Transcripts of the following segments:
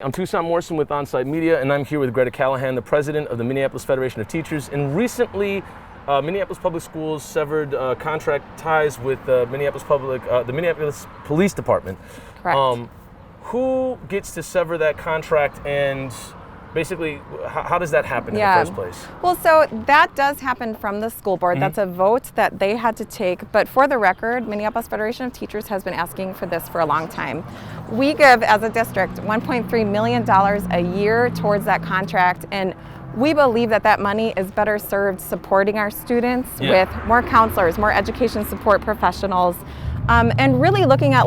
I'm Tucson Morrison with Onsite Media, and I'm here with Greta Callahan, the president of the Minneapolis Federation of Teachers. And recently, Minneapolis Public Schools severed contract ties with the Minneapolis Police Department. Correct. Who gets to sever that contract, and basically, how does that happen in the first place? Well, so that does happen from the school board. That's a vote that they had to take. But for the record, Minneapolis Federation of Teachers has been asking for this for a long time. We give, as a district, $1.3 million a year towards that contract, and we believe that that money is better served supporting our students with more counselors, more education support professionals, and really looking at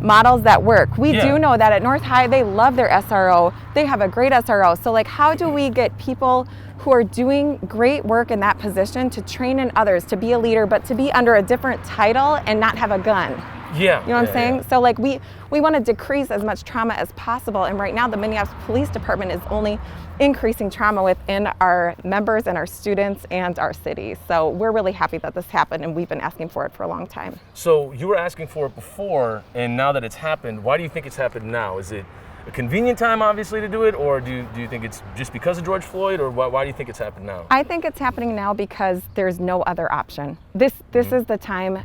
models that work. We do know that at North High, they love their SRO. They have a great SRO. So how do we get people who are doing great work in that position to train in others, to be a leader, but to be under a different title and not have a gun? Yeah. You know what I'm saying? So we want to decrease as much trauma as possible. And right now the Minneapolis Police Department is only increasing trauma within our members and our students and our city. So we're really happy that this happened, and we've been asking for it for a long time. So you were asking for it before, and now that it's happened, why do you think it's happened now? Is it a convenient time, obviously, to do it, or do you think it's just because of George Floyd, or why do you think it's happened now? I think it's happening now because there's no other option. This is the time.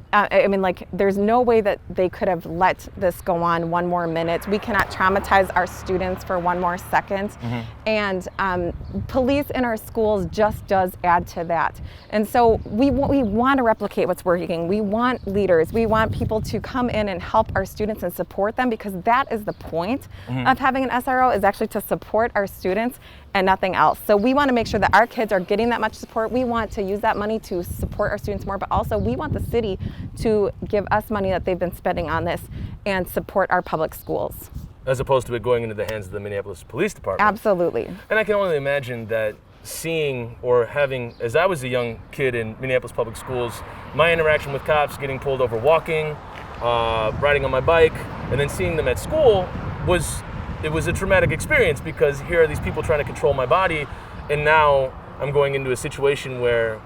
There's no way that they could have let this go on one more minute. We cannot traumatize our students for one more second. And police in our schools just does add to that. And so we want to replicate what's working. We want leaders. We want people to come in and help our students and support them, because that is the point of having an SRO, is actually to support our students and nothing else. So we want to make sure that our kids are getting that much support. We want to use that money to support our students more, but also we want the city to give us money that they've been spending on this and support our public schools. As opposed to it going into the hands of the Minneapolis Police Department. Absolutely. And I can only imagine that seeing or having, as I was a young kid in Minneapolis Public Schools, my interaction with cops, getting pulled over walking, riding on my bike, and then seeing them at school was a traumatic experience, because here are these people trying to control my body, and now I'm going into a situation where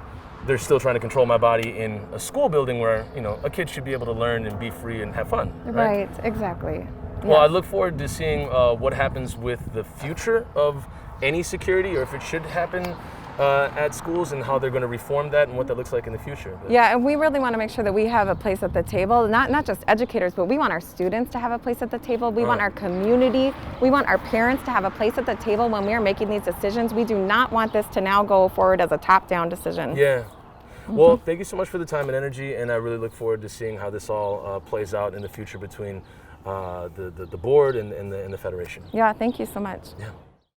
they're still trying to control my body in a school building where, a kid should be able to learn and be free and have fun. Right, exactly. Well, I look forward to seeing what happens with the future of any security, or if it should happen at schools, and how they're going to reform that and what that looks like in the future. Yeah, and we really want to make sure that we have a place at the table, not just educators, but we want our students to have a place at the table. We want our community, we want our parents to have a place at the table when we are making these decisions. We do not want this to now go forward as a top-down decision. Yeah. Well, thank you so much for the time and energy, and I really look forward to seeing how this all plays out in the future between the board and the Federation. Yeah, thank you so much. Yeah.